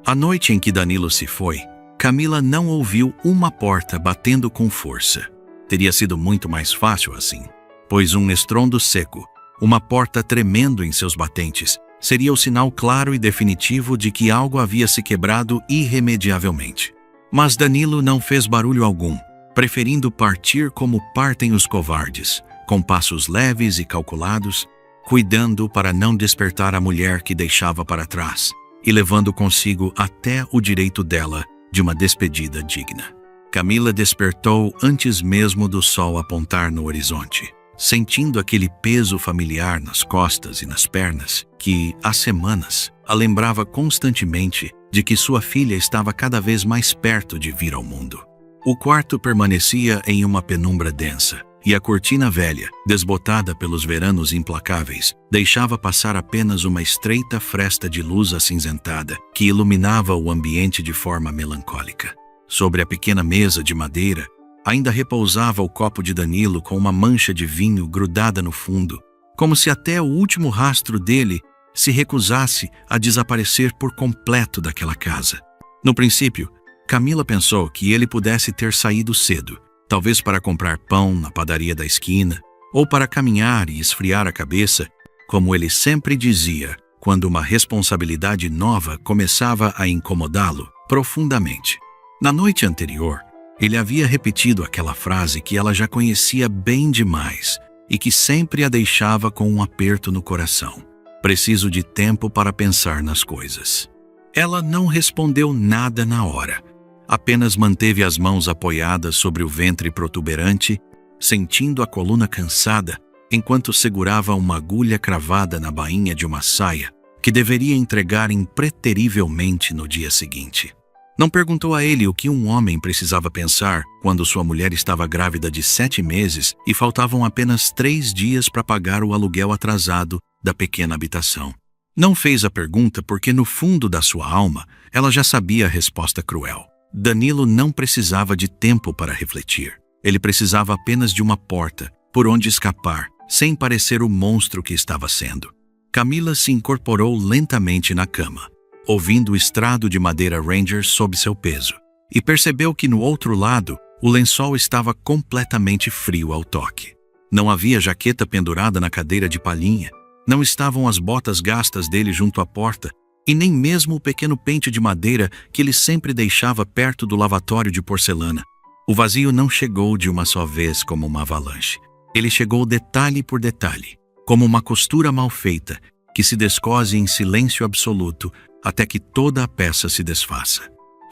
A noite em que Danilo se foi, Camila não ouviu uma porta batendo com força. Teria sido muito mais fácil assim, pois um estrondo seco, uma porta tremendo em seus batentes, seria o sinal claro e definitivo de que algo havia se quebrado irremediavelmente. Mas Danilo não fez barulho algum, preferindo partir como partem os covardes, com passos leves e calculados, cuidando para não despertar a mulher que deixava para trás e levando consigo até o direito dela de uma despedida digna. Camila despertou antes mesmo do sol apontar no horizonte, sentindo aquele peso familiar nas costas e nas pernas que, há semanas, a lembrava constantemente de que sua filha estava cada vez mais perto de vir ao mundo. O quarto permanecia em uma penumbra densa, e a cortina velha, desbotada pelos veranos implacáveis, deixava passar apenas uma estreita fresta de luz acinzentada que iluminava o ambiente de forma melancólica. Sobre a pequena mesa de madeira, ainda repousava o copo de Danilo com uma mancha de vinho grudada no fundo, como se até o último rastro dele se recusasse a desaparecer por completo daquela casa. No princípio, Camila pensou que ele pudesse ter saído cedo, talvez para comprar pão na padaria da esquina, ou para caminhar e esfriar a cabeça, como ele sempre dizia, quando uma responsabilidade nova começava a incomodá-lo profundamente. Na noite anterior, ele havia repetido aquela frase que ela já conhecia bem demais e que sempre a deixava com um aperto no coração. Preciso de tempo para pensar nas coisas. Ela não respondeu nada na hora. Apenas manteve as mãos apoiadas sobre o ventre protuberante, sentindo a coluna cansada, enquanto segurava uma agulha cravada na bainha de uma saia que deveria entregar impreterivelmente no dia seguinte. Não perguntou a ele o que um homem precisava pensar quando sua mulher estava grávida de 7 meses e faltavam apenas 3 dias para pagar o aluguel atrasado da pequena habitação. Não fez a pergunta porque no fundo da sua alma ela já sabia a resposta cruel. Danilo não precisava de tempo para refletir. Ele precisava apenas de uma porta por onde escapar, sem parecer o monstro que estava sendo. Camila se incorporou lentamente na cama, ouvindo o estrado de madeira Ranger sob seu peso, e percebeu que no outro lado o lençol estava completamente frio ao toque. Não havia jaqueta pendurada na cadeira de palhinha, não estavam as botas gastas dele junto à porta, e nem mesmo o pequeno pente de madeira que ele sempre deixava perto do lavatório de porcelana. O vazio não chegou de uma só vez como uma avalanche. Ele chegou detalhe por detalhe, como uma costura mal feita, que se descose em silêncio absoluto até que toda a peça se desfaça.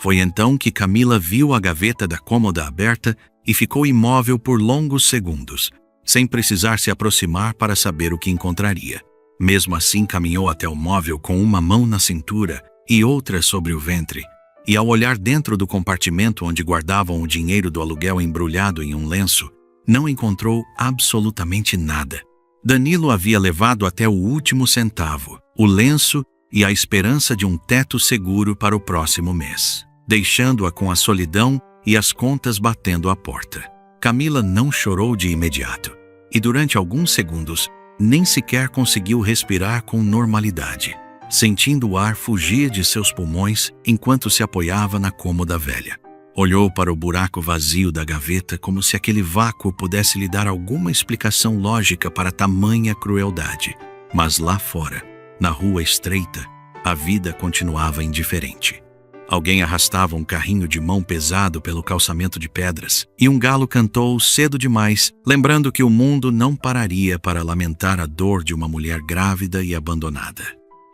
Foi então que Camila viu a gaveta da cômoda aberta e ficou imóvel por longos segundos, sem precisar se aproximar para saber o que encontraria. Mesmo assim, caminhou até o móvel com uma mão na cintura e outra sobre o ventre, e ao olhar dentro do compartimento onde guardavam o dinheiro do aluguel embrulhado em um lenço, não encontrou absolutamente nada. Danilo havia levado até o último centavo, o lenço e a esperança de um teto seguro para o próximo mês, deixando-a com a solidão e as contas batendo à porta. Camila não chorou de imediato, e durante alguns segundos nem sequer conseguiu respirar com normalidade, sentindo o ar fugir de seus pulmões enquanto se apoiava na cômoda velha. Olhou para o buraco vazio da gaveta como se aquele vácuo pudesse lhe dar alguma explicação lógica para tamanha crueldade. Mas lá fora, na rua estreita, a vida continuava indiferente. Alguém arrastava um carrinho de mão pesado pelo calçamento de pedras, e um galo cantou cedo demais, lembrando que o mundo não pararia para lamentar a dor de uma mulher grávida e abandonada.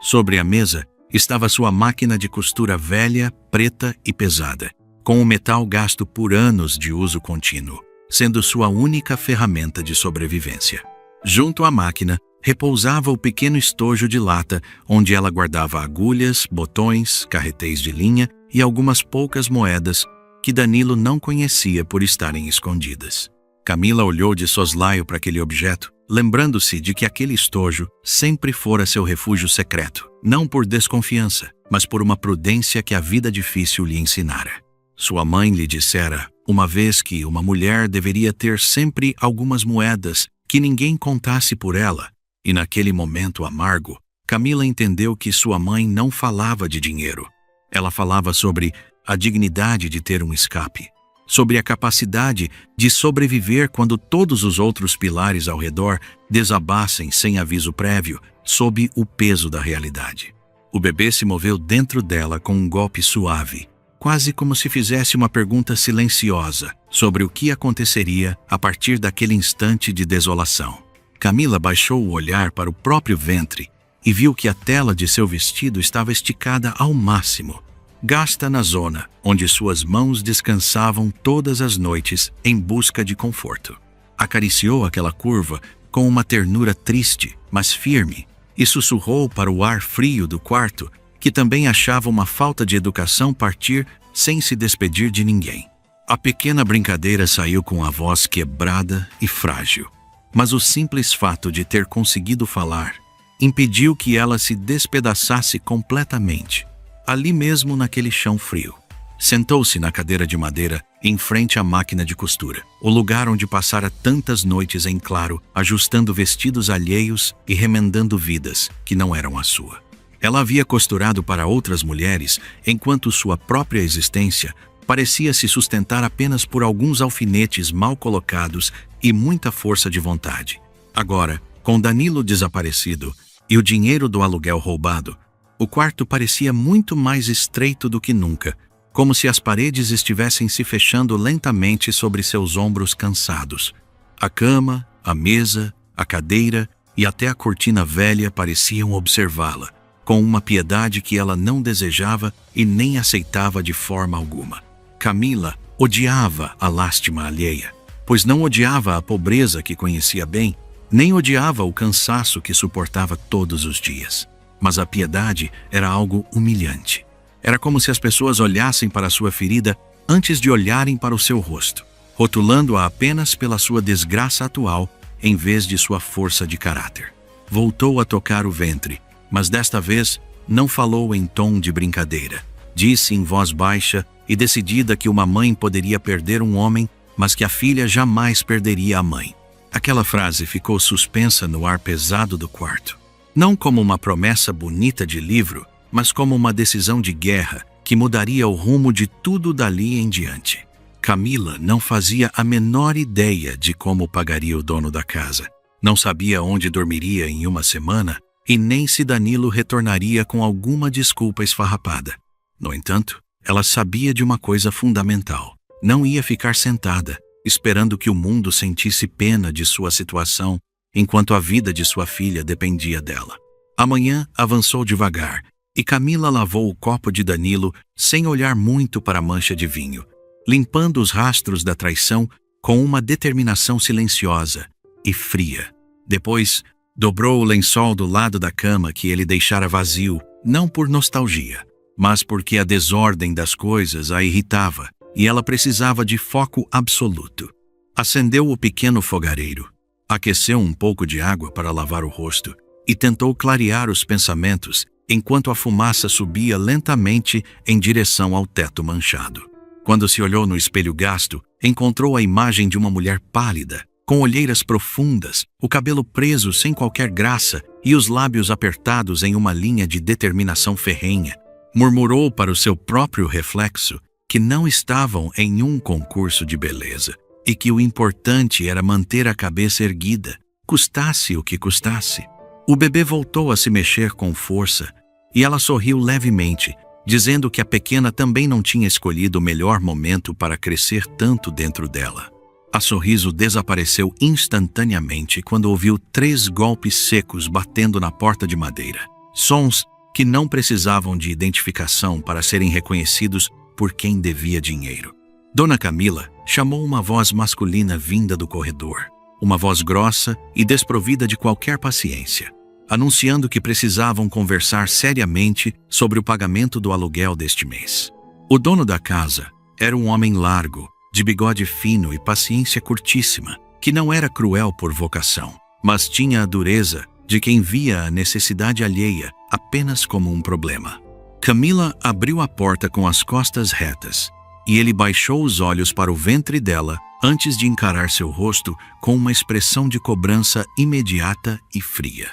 Sobre a mesa estava sua máquina de costura velha, preta e pesada, com o metal gasto por anos de uso contínuo, sendo sua única ferramenta de sobrevivência. Junto à máquina, repousava o pequeno estojo de lata onde ela guardava agulhas, botões, carretéis de linha e algumas poucas moedas que Danilo não conhecia por estarem escondidas. Camila olhou de soslaio para aquele objeto, lembrando-se de que aquele estojo sempre fora seu refúgio secreto, não por desconfiança, mas por uma prudência que a vida difícil lhe ensinara. Sua mãe lhe dissera uma vez que uma mulher deveria ter sempre algumas moedas que ninguém contasse por ela, e naquele momento amargo, Camila entendeu que sua mãe não falava de dinheiro, Ela falava sobre a dignidade de ter um escape, sobre a capacidade de sobreviver quando todos os outros pilares ao redor desabassem sem aviso prévio, sob o peso da realidade. O bebê se moveu dentro dela com um golpe suave, quase como se fizesse uma pergunta silenciosa sobre o que aconteceria a partir daquele instante de desolação. Camila baixou o olhar para o próprio ventre e viu que a tela de seu vestido estava esticada ao máximo, gasta na zona onde suas mãos descansavam todas as noites em busca de conforto. Acariciou aquela curva com uma ternura triste, mas firme, e sussurrou para o ar frio do quarto, que também achava uma falta de educação partir sem se despedir de ninguém. A pequena brincadeira saiu com a voz quebrada e frágil, mas o simples fato de ter conseguido falar impediu que ela se despedaçasse completamente, ali mesmo naquele chão frio. Sentou-se na cadeira de madeira em frente à máquina de costura, o lugar onde passara tantas noites em claro, ajustando vestidos alheios e remendando vidas que não eram a sua. Ela havia costurado para outras mulheres, enquanto sua própria existência parecia se sustentar apenas por alguns alfinetes mal colocados e muita força de vontade. Agora, com Danilo desaparecido e o dinheiro do aluguel roubado, o quarto parecia muito mais estreito do que nunca, como se as paredes estivessem se fechando lentamente sobre seus ombros cansados. A cama, a mesa, a cadeira e até a cortina velha pareciam observá-la, com uma piedade que ela não desejava e nem aceitava de forma alguma. Camila odiava a lástima alheia, pois não odiava a pobreza que conhecia bem, nem odiava o cansaço que suportava todos os dias. Mas a piedade era algo humilhante. Era como se as pessoas olhassem para sua ferida antes de olharem para o seu rosto, rotulando-a apenas pela sua desgraça atual em vez de sua força de caráter. Voltou a tocar o ventre, mas desta vez não falou em tom de brincadeira. Disse em voz baixa e decidida que uma mãe poderia perder um homem, mas que a filha jamais perderia a mãe. Aquela frase ficou suspensa no ar pesado do quarto, não como uma promessa bonita de livro, mas como uma decisão de guerra que mudaria o rumo de tudo dali em diante. Camila não fazia a menor ideia de como pagaria o dono da casa. Não sabia onde dormiria em uma semana e nem se Danilo retornaria com alguma desculpa esfarrapada. No entanto, ela sabia de uma coisa fundamental. Não ia ficar sentada, esperando que o mundo sentisse pena de sua situação, enquanto a vida de sua filha dependia dela. A manhã avançou devagar, e Camila lavou o copo de Danilo sem olhar muito para a mancha de vinho, limpando os rastros da traição com uma determinação silenciosa e fria. Depois, dobrou o lençol do lado da cama que ele deixara vazio, não por nostalgia, mas porque a desordem das coisas a irritava e ela precisava de foco absoluto. Acendeu o pequeno fogareiro, aqueceu um pouco de água para lavar o rosto e tentou clarear os pensamentos enquanto a fumaça subia lentamente em direção ao teto manchado. Quando se olhou no espelho gasto, encontrou a imagem de uma mulher pálida, com olheiras profundas, o cabelo preso sem qualquer graça e os lábios apertados em uma linha de determinação ferrenha. Murmurou para o seu próprio reflexo que não estavam em um concurso de beleza e que o importante era manter a cabeça erguida, custasse o que custasse. O bebê voltou a se mexer com força e ela sorriu levemente, dizendo que a pequena também não tinha escolhido o melhor momento para crescer tanto dentro dela. A sorriso desapareceu instantaneamente quando ouviu 3 golpes secos batendo na porta de madeira. Sons que não precisavam de identificação para serem reconhecidos por quem devia dinheiro. Dona Camila chamou uma voz masculina vinda do corredor, uma voz grossa e desprovida de qualquer paciência, anunciando que precisavam conversar seriamente sobre o pagamento do aluguel deste mês. O dono da casa era um homem largo, de bigode fino e paciência curtíssima, que não era cruel por vocação, mas tinha a dureza de quem via a necessidade alheia apenas como um problema. Camila abriu a porta com as costas retas, e ele baixou os olhos para o ventre dela antes de encarar seu rosto com uma expressão de cobrança imediata e fria.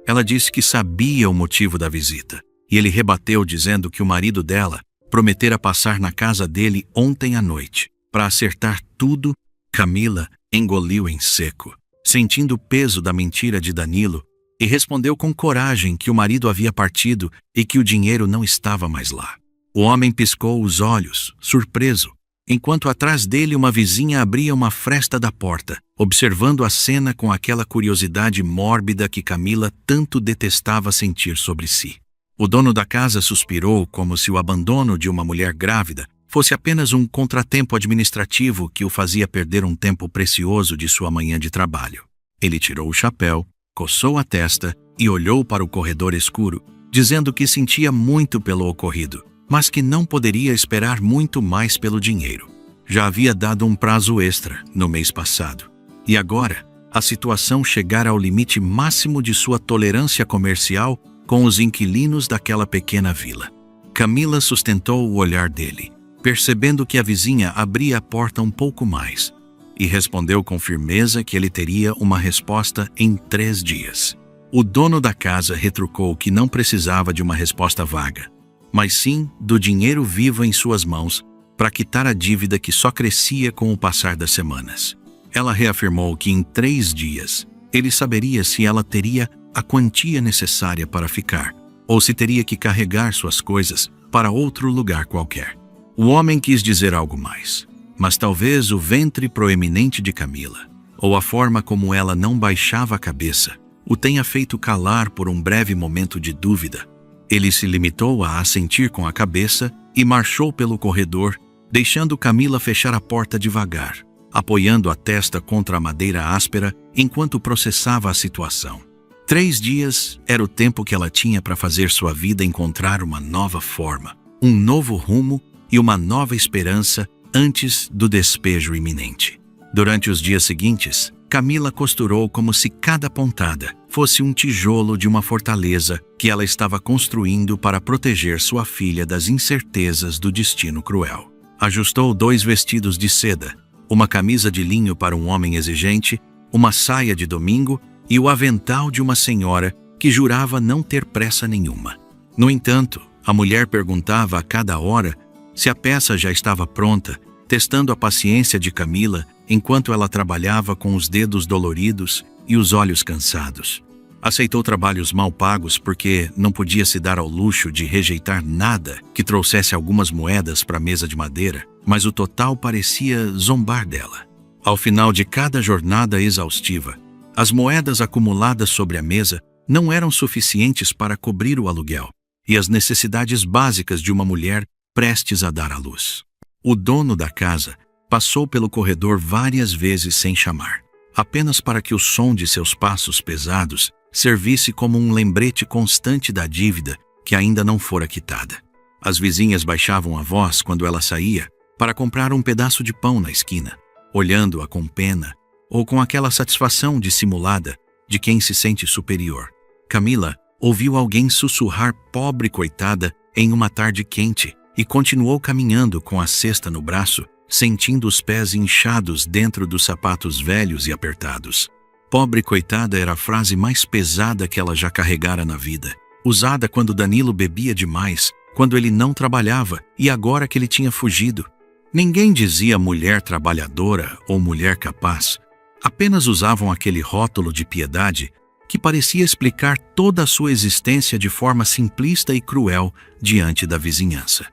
Ela disse que sabia o motivo da visita, e ele rebateu dizendo que o marido dela prometera passar na casa dele ontem à noite. Para acertar tudo, Camila engoliu em seco, sentindo o peso da mentira de Danilo, e respondeu com coragem que o marido havia partido e que o dinheiro não estava mais lá. O homem piscou os olhos, surpreso, enquanto atrás dele uma vizinha abria uma fresta da porta, observando a cena com aquela curiosidade mórbida que Camila tanto detestava sentir sobre si. O dono da casa suspirou como se o abandono de uma mulher grávida fosse apenas um contratempo administrativo que o fazia perder um tempo precioso de sua manhã de trabalho. Ele tirou o chapéu, coçou a testa e olhou para o corredor escuro, dizendo que sentia muito pelo ocorrido, mas que não poderia esperar muito mais pelo dinheiro. Já havia dado um prazo extra no mês passado, e agora a situação chegara ao limite máximo de sua tolerância comercial com os inquilinos daquela pequena vila. Camila sustentou o olhar dele, percebendo que a vizinha abria a porta um pouco mais, e respondeu com firmeza que ele teria uma resposta em 3 dias. O dono da casa retrucou que não precisava de uma resposta vaga, mas sim do dinheiro vivo em suas mãos para quitar a dívida que só crescia com o passar das semanas. Ela reafirmou que em 3 dias ele saberia se ela teria a quantia necessária para ficar, ou se teria que carregar suas coisas para outro lugar qualquer. O homem quis dizer algo mais, mas talvez o ventre proeminente de Camila, ou a forma como ela não baixava a cabeça, o tenha feito calar por um breve momento de dúvida. Ele se limitou a assentir com a cabeça e marchou pelo corredor, deixando Camila fechar a porta devagar, apoiando a testa contra a madeira áspera enquanto processava a situação. 3 dias era o tempo que ela tinha para fazer sua vida encontrar uma nova forma, um novo rumo e uma nova esperança antes do despejo iminente. Durante os dias seguintes, Camila costurou como se cada pontada fosse um tijolo de uma fortaleza que ela estava construindo para proteger sua filha das incertezas do destino cruel. Ajustou 2 vestidos de seda, uma camisa de linho para um homem exigente, uma saia de domingo e o avental de uma senhora que jurava não ter pressa nenhuma. No entanto, a mulher perguntava a cada hora se a peça já estava pronta, testando a paciência de Camila enquanto ela trabalhava com os dedos doloridos e os olhos cansados. Aceitou trabalhos mal pagos porque não podia se dar ao luxo de rejeitar nada que trouxesse algumas moedas para a mesa de madeira, mas o total parecia zombar dela. Ao final de cada jornada exaustiva, as moedas acumuladas sobre a mesa não eram suficientes para cobrir o aluguel e as necessidades básicas de uma mulher prestes a dar à luz. O dono da casa passou pelo corredor várias vezes sem chamar, apenas para que o som de seus passos pesados servisse como um lembrete constante da dívida que ainda não fora quitada. As vizinhas baixavam a voz quando ela saía para comprar um pedaço de pão na esquina, olhando-a com pena ou com aquela satisfação dissimulada de quem se sente superior. Camila ouviu alguém sussurrar "pobre coitada" em uma tarde quente e continuou caminhando com a cesta no braço, sentindo os pés inchados dentro dos sapatos velhos e apertados. Pobre coitada era a frase mais pesada que ela já carregara na vida, usada quando Danilo bebia demais, quando ele não trabalhava e agora que ele tinha fugido. Ninguém dizia mulher trabalhadora ou mulher capaz, apenas usavam aquele rótulo de piedade que parecia explicar toda a sua existência de forma simplista e cruel diante da vizinhança.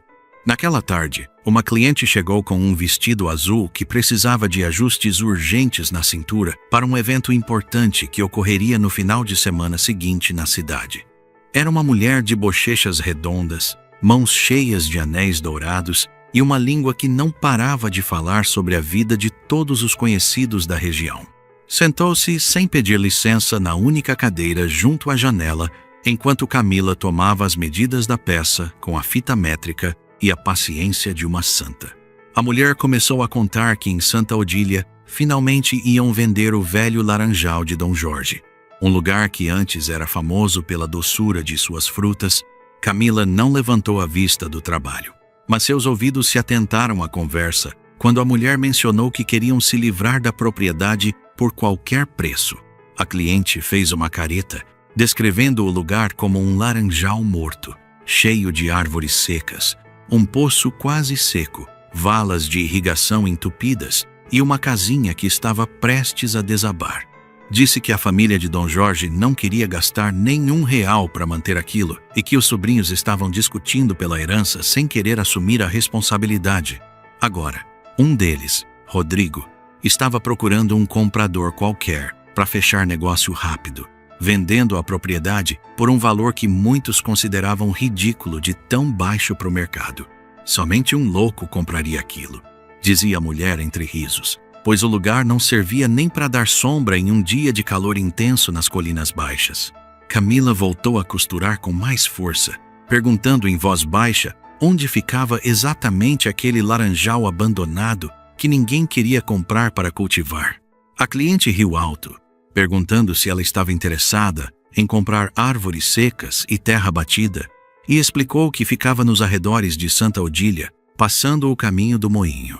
Naquela tarde, uma cliente chegou com um vestido azul que precisava de ajustes urgentes na cintura para um evento importante que ocorreria no final de semana seguinte na cidade. Era uma mulher de bochechas redondas, mãos cheias de anéis dourados e uma língua que não parava de falar sobre a vida de todos os conhecidos da região. Sentou-se sem pedir licença na única cadeira junto à janela, enquanto Camila tomava as medidas da peça com a fita métrica e a paciência de uma santa. A mulher começou a contar que em Santa Odília finalmente iam vender o velho laranjal de Dom Jorge. Um lugar que antes era famoso pela doçura de suas frutas. Camila não levantou a vista do trabalho, mas seus ouvidos se atentaram à conversa quando a mulher mencionou que queriam se livrar da propriedade por qualquer preço. A cliente fez uma careta, descrevendo o lugar como um laranjal morto, cheio de árvores secas, um poço quase seco, valas de irrigação entupidas e uma casinha que estava prestes a desabar. Disse que a família de Dom Jorge não queria gastar nenhum real para manter aquilo e que os sobrinhos estavam discutindo pela herança sem querer assumir a responsabilidade. Agora, um deles, Rodrigo, estava procurando um comprador qualquer para fechar negócio rápido, vendendo a propriedade por um valor que muitos consideravam ridículo de tão baixo para o mercado. Somente um louco compraria aquilo, dizia a mulher entre risos, pois o lugar não servia nem para dar sombra em um dia de calor intenso nas colinas baixas. Camila voltou a costurar com mais força, perguntando em voz baixa onde ficava exatamente aquele laranjal abandonado que ninguém queria comprar para cultivar. A cliente riu alto, perguntando se ela estava interessada em comprar árvores secas e terra batida, e explicou que ficava nos arredores de Santa Odília, passando o caminho do moinho.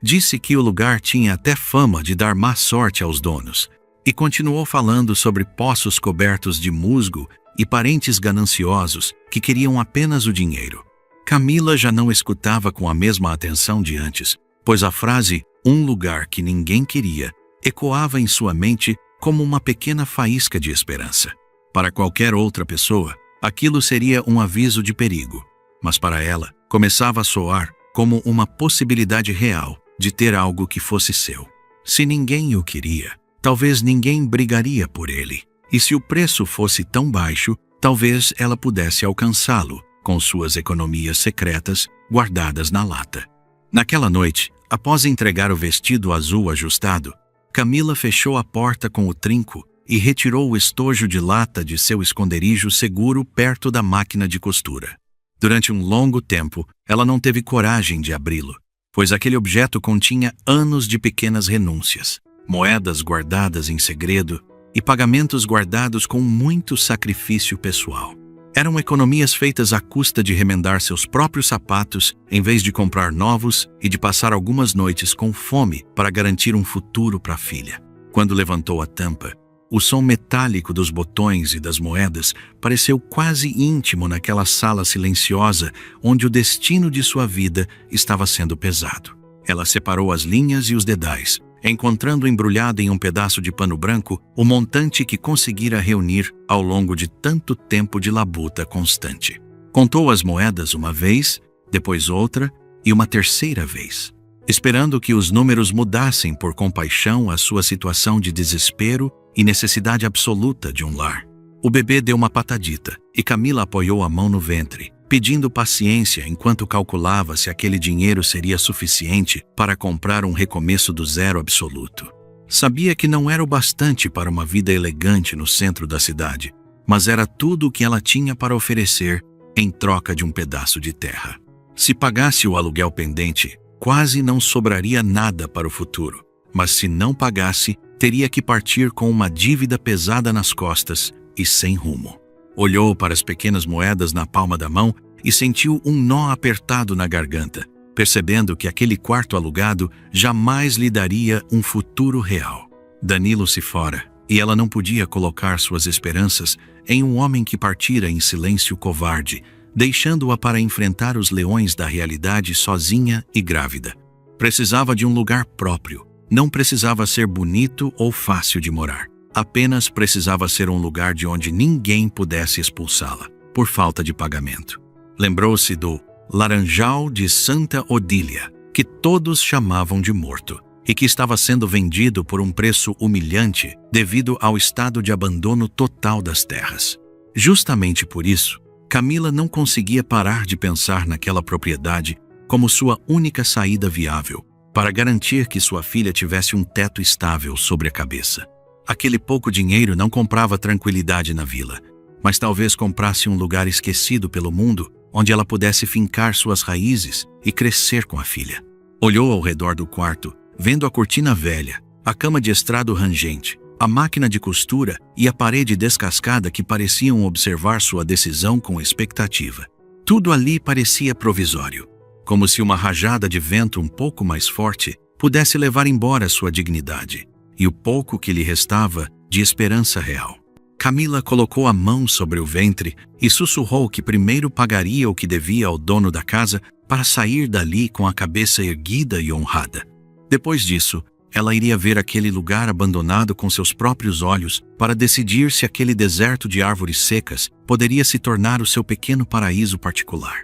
Disse que o lugar tinha até fama de dar má sorte aos donos, e continuou falando sobre poços cobertos de musgo e parentes gananciosos que queriam apenas o dinheiro. Camila já não escutava com a mesma atenção de antes, pois a frase "um lugar que ninguém queria" ecoava em sua mente como uma pequena faísca de esperança. Para qualquer outra pessoa, aquilo seria um aviso de perigo, mas para ela começava a soar como uma possibilidade real de ter algo que fosse seu. Se ninguém o queria, talvez ninguém brigaria por ele, e se o preço fosse tão baixo, talvez ela pudesse alcançá-lo com suas economias secretas guardadas na lata. Naquela noite, após entregar o vestido azul ajustado, Camila fechou a porta com o trinco e retirou o estojo de lata de seu esconderijo seguro perto da máquina de costura. Durante um longo tempo, ela não teve coragem de abri-lo, pois aquele objeto continha anos de pequenas renúncias, moedas guardadas em segredo e pagamentos guardados com muito sacrifício pessoal. Eram economias feitas à custa de remendar seus próprios sapatos em vez de comprar novos e de passar algumas noites com fome para garantir um futuro para a filha. Quando levantou a tampa, o som metálico dos botões e das moedas pareceu quase íntimo naquela sala silenciosa onde o destino de sua vida estava sendo pesado. Ela separou as linhas e os dedais, encontrando embrulhado em um pedaço de pano branco o montante que conseguira reunir ao longo de tanto tempo de labuta constante. Contou as moedas uma vez, depois outra e uma terceira vez, esperando que os números mudassem por compaixão à sua situação de desespero e necessidade absoluta de um lar. O bebê deu uma patadita e Camila apoiou a mão no ventre, pedindo paciência enquanto calculava se aquele dinheiro seria suficiente para comprar um recomeço do zero absoluto. Sabia que não era o bastante para uma vida elegante no centro da cidade, mas era tudo o que ela tinha para oferecer em troca de um pedaço de terra. Se pagasse o aluguel pendente, quase não sobraria nada para o futuro, mas se não pagasse, teria que partir com uma dívida pesada nas costas e sem rumo. Olhou para as pequenas moedas na palma da mão e sentiu um nó apertado na garganta, percebendo que aquele quarto alugado jamais lhe daria um futuro real. Danilo se fora, e ela não podia colocar suas esperanças em um homem que partira em silêncio covarde, deixando-a para enfrentar os leões da realidade sozinha e grávida. Precisava de um lugar próprio. Não precisava ser bonito ou fácil de morar. Apenas precisava ser um lugar de onde ninguém pudesse expulsá-la, por falta de pagamento. Lembrou-se do Laranjal de Santa Odília, que todos chamavam de morto, e que estava sendo vendido por um preço humilhante devido ao estado de abandono total das terras. Justamente por isso, Camila não conseguia parar de pensar naquela propriedade como sua única saída viável, para garantir que sua filha tivesse um teto estável sobre a cabeça. Aquele pouco dinheiro não comprava tranquilidade na vila, mas talvez comprasse um lugar esquecido pelo mundo onde ela pudesse fincar suas raízes e crescer com a filha. Olhou ao redor do quarto, vendo a cortina velha, a cama de estrado rangente, a máquina de costura e a parede descascada que pareciam observar sua decisão com expectativa. Tudo ali parecia provisório, como se uma rajada de vento um pouco mais forte pudesse levar embora sua dignidade e o pouco que lhe restava de esperança real. Camila colocou a mão sobre o ventre e sussurrou que primeiro pagaria o que devia ao dono da casa para sair dali com a cabeça erguida e honrada. Depois disso, ela iria ver aquele lugar abandonado com seus próprios olhos para decidir se aquele deserto de árvores secas poderia se tornar o seu pequeno paraíso particular.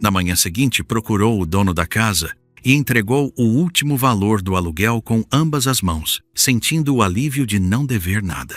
Na manhã seguinte, procurou o dono da casa e entregou o último valor do aluguel com ambas as mãos, sentindo o alívio de não dever nada.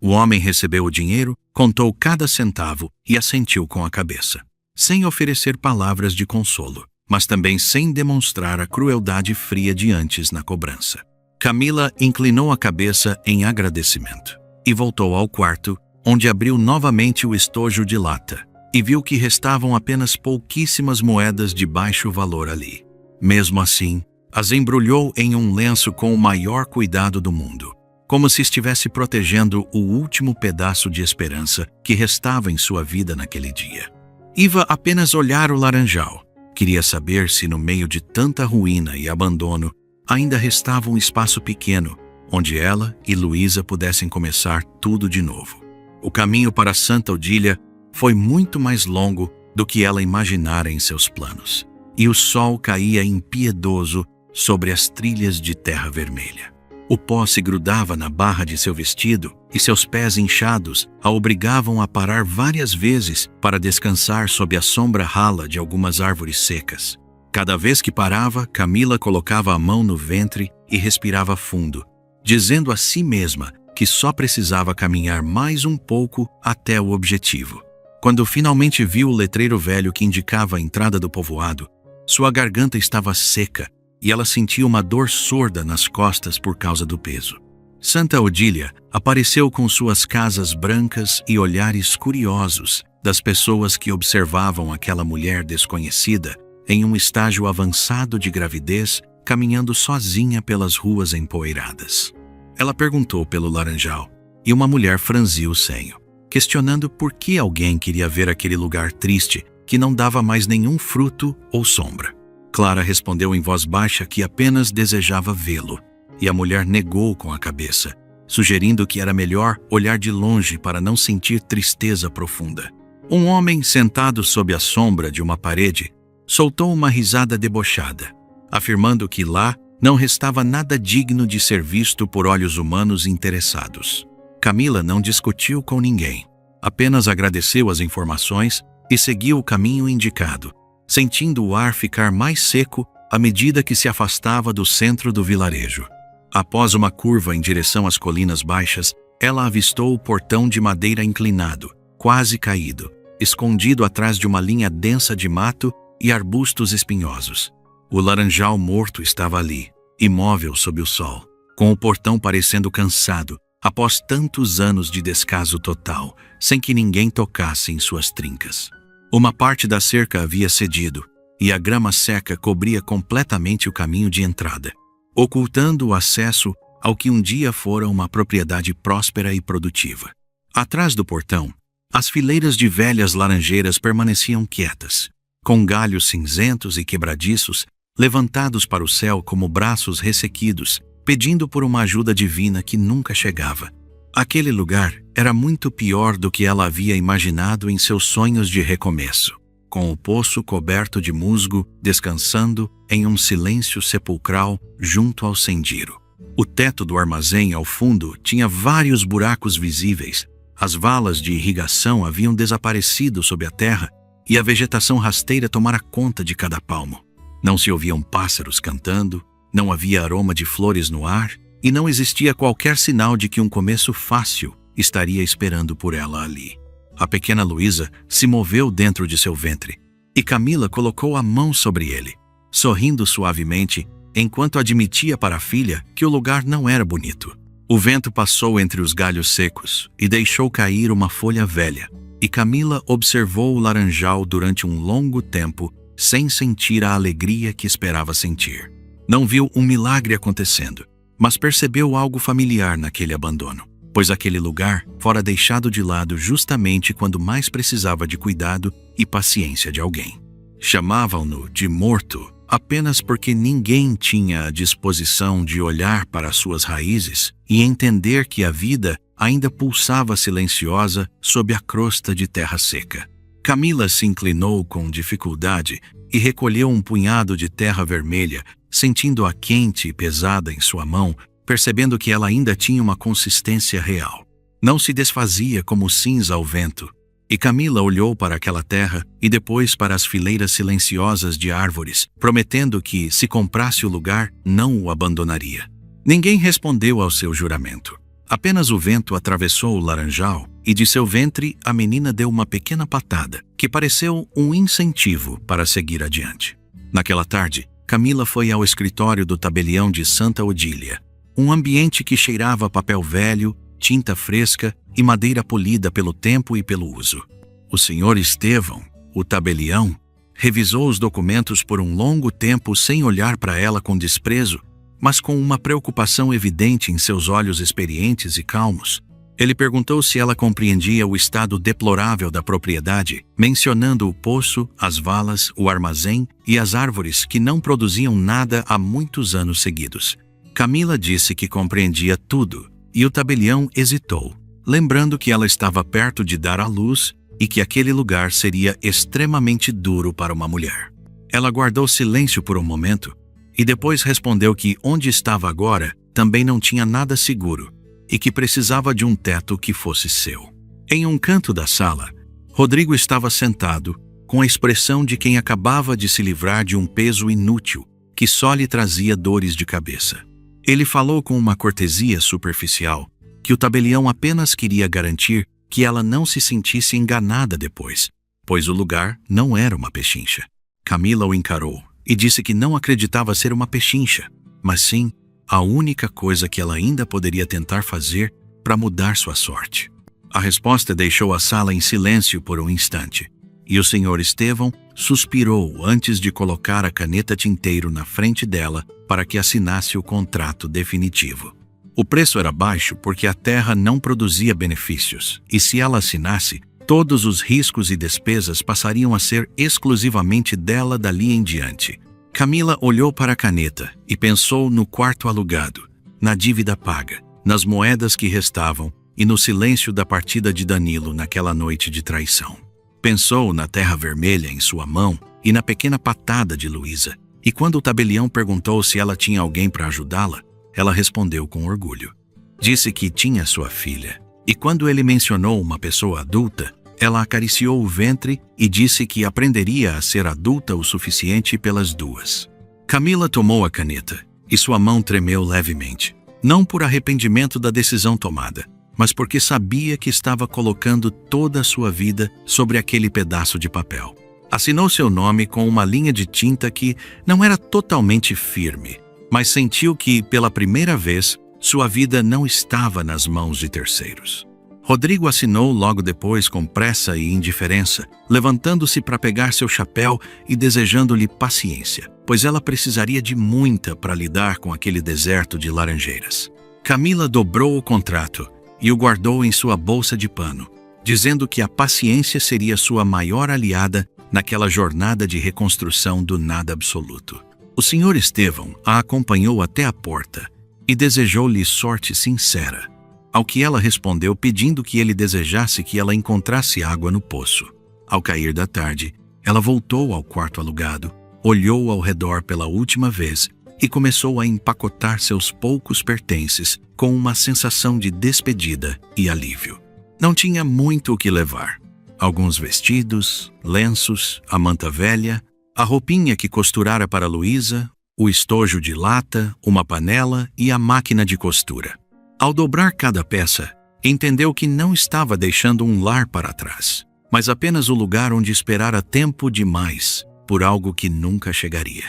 O homem recebeu o dinheiro, contou cada centavo e assentiu com a cabeça, sem oferecer palavras de consolo, mas também sem demonstrar a crueldade fria de antes na cobrança. Camila inclinou a cabeça em agradecimento e voltou ao quarto, onde abriu novamente o estojo de lata e viu que restavam apenas pouquíssimas moedas de baixo valor ali. Mesmo assim, as embrulhou em um lenço com o maior cuidado do mundo, como se estivesse protegendo o último pedaço de esperança que restava em sua vida naquele dia. Iva apenas olhara o laranjal. Queria saber se no meio de tanta ruína e abandono ainda restava um espaço pequeno onde ela e Luísa pudessem começar tudo de novo. O caminho para Santa Odília foi muito mais longo do que ela imaginara em seus planos, e o sol caía impiedoso sobre as trilhas de terra vermelha. O pó se grudava na barra de seu vestido e seus pés inchados a obrigavam a parar várias vezes para descansar sob a sombra rala de algumas árvores secas. Cada vez que parava, Camila colocava a mão no ventre e respirava fundo, dizendo a si mesma que só precisava caminhar mais um pouco até o objetivo. Quando finalmente viu o letreiro velho que indicava a entrada do povoado, sua garganta estava seca e ela sentia uma dor sorda nas costas por causa do peso. Santa Odília apareceu com suas casas brancas e olhares curiosos das pessoas que observavam aquela mulher desconhecida em um estágio avançado de gravidez, caminhando sozinha pelas ruas empoeiradas. Ela perguntou pelo laranjal e uma mulher franziu o senho, questionando por que alguém queria ver aquele lugar triste que não dava mais nenhum fruto ou sombra. Clara respondeu em voz baixa que apenas desejava vê-lo, e a mulher negou com a cabeça, sugerindo que era melhor olhar de longe para não sentir tristeza profunda. Um homem sentado sob a sombra de uma parede soltou uma risada debochada, afirmando que lá não restava nada digno de ser visto por olhos humanos interessados. Camila não discutiu com ninguém, apenas agradeceu as informações e seguiu o caminho indicado, sentindo o ar ficar mais seco à medida que se afastava do centro do vilarejo. Após uma curva em direção às colinas baixas, ela avistou o portão de madeira inclinado, quase caído, escondido atrás de uma linha densa de mato e arbustos espinhosos. O laranjal morto estava ali, imóvel sob o sol, com o portão parecendo cansado, após tantos anos de descaso total, sem que ninguém tocasse em suas trincas. Uma parte da cerca havia cedido, e a grama seca cobria completamente o caminho de entrada, ocultando o acesso ao que um dia fora uma propriedade próspera e produtiva. Atrás do portão, as fileiras de velhas laranjeiras permaneciam quietas, com galhos cinzentos e quebradiços levantados para o céu como braços ressequidos, pedindo por uma ajuda divina que nunca chegava. Aquele lugar era muito pior do que ela havia imaginado em seus sonhos de recomeço, com o poço coberto de musgo, descansando em um silêncio sepulcral junto ao sendiro. O teto do armazém ao fundo tinha vários buracos visíveis, as valas de irrigação haviam desaparecido sob a terra e a vegetação rasteira tomara conta de cada palmo. Não se ouviam pássaros cantando, não havia aroma de flores no ar e não existia qualquer sinal de que um começo fácil estaria esperando por ela ali. A pequena Luísa se moveu dentro de seu ventre e Camila colocou a mão sobre ele, sorrindo suavemente enquanto admitia para a filha que o lugar não era bonito. O vento passou entre os galhos secos e deixou cair uma folha velha, e Camila observou o laranjal durante um longo tempo sem sentir a alegria que esperava sentir. Não viu um milagre acontecendo, mas percebeu algo familiar naquele abandono, pois aquele lugar fora deixado de lado justamente quando mais precisava de cuidado e paciência de alguém. Chamavam-no de morto apenas porque ninguém tinha a disposição de olhar para suas raízes e entender que a vida ainda pulsava silenciosa sob a crosta de terra seca. Camila se inclinou com dificuldade e recolheu um punhado de terra vermelha, sentindo-a quente e pesada em sua mão, percebendo que ela ainda tinha uma consistência real. Não se desfazia como cinza ao vento. E Camila olhou para aquela terra e depois para as fileiras silenciosas de árvores, prometendo que, se comprasse o lugar, não o abandonaria. Ninguém respondeu ao seu juramento. Apenas o vento atravessou o laranjal e de seu ventre a menina deu uma pequena patada, que pareceu um incentivo para seguir adiante. Naquela tarde, Camila foi ao escritório do tabelião de Santa Odília, um ambiente que cheirava a papel velho, tinta fresca e madeira polida pelo tempo e pelo uso. O senhor Estevão, o tabelião, revisou os documentos por um longo tempo sem olhar para ela com desprezo, mas com uma preocupação evidente em seus olhos experientes e calmos. Ele perguntou se ela compreendia o estado deplorável da propriedade, mencionando o poço, as valas, o armazém e as árvores que não produziam nada há muitos anos seguidos. Camila disse que compreendia tudo, e o tabelião hesitou, lembrando que ela estava perto de dar à luz e que aquele lugar seria extremamente duro para uma mulher. Ela guardou silêncio por um momento e depois respondeu que onde estava agora também não tinha nada seguro e que precisava de um teto que fosse seu. Em um canto da sala, Rodrigo estava sentado, com a expressão de quem acabava de se livrar de um peso inútil que só lhe trazia dores de cabeça. Ele falou com uma cortesia superficial que o tabelião apenas queria garantir que ela não se sentisse enganada depois, pois o lugar não era uma pechincha. Camila o encarou e disse que não acreditava ser uma pechincha, mas sim a única coisa que ela ainda poderia tentar fazer para mudar sua sorte. A resposta deixou a sala em silêncio por um instante, e o senhor Estevão suspirou antes de colocar a caneta tinteiro na frente dela para que assinasse o contrato definitivo. O preço era baixo porque a terra não produzia benefícios, e se ela assinasse, todos os riscos e despesas passariam a ser exclusivamente dela dali em diante. Camila olhou para a caneta e pensou no quarto alugado, na dívida paga, nas moedas que restavam e no silêncio da partida de Danilo naquela noite de traição. Pensou na terra vermelha em sua mão e na pequena patada de Luísa. E quando o tabelião perguntou se ela tinha alguém para ajudá-la, ela respondeu com orgulho. Disse que tinha sua filha. E quando ele mencionou uma pessoa adulta, ela acariciou o ventre e disse que aprenderia a ser adulta o suficiente pelas duas. Camila tomou a caneta e sua mão tremeu levemente. Não por arrependimento da decisão tomada, mas porque sabia que estava colocando toda a sua vida sobre aquele pedaço de papel. Assinou seu nome com uma linha de tinta que não era totalmente firme, mas sentiu que, pela primeira vez, sua vida não estava nas mãos de terceiros. Rodrigo assinou logo depois com pressa e indiferença, levantando-se para pegar seu chapéu e desejando-lhe paciência, pois ela precisaria de muita para lidar com aquele deserto de laranjeiras. Camila dobrou o contrato e o guardou em sua bolsa de pano, dizendo que a paciência seria sua maior aliada naquela jornada de reconstrução do nada absoluto. O senhor Estevão a acompanhou até a porta e desejou-lhe sorte sincera, ao que ela respondeu pedindo que ele desejasse que ela encontrasse água no poço. Ao cair da tarde, ela voltou ao quarto alugado, olhou ao redor pela última vez e começou a empacotar seus poucos pertences com uma sensação de despedida e alívio. Não tinha muito o que levar. Alguns vestidos, lenços, a manta velha, a roupinha que costurara para Luísa, o estojo de lata, uma panela e a máquina de costura. Ao dobrar cada peça, entendeu que não estava deixando um lar para trás, mas apenas o lugar onde esperara tempo demais por algo que nunca chegaria.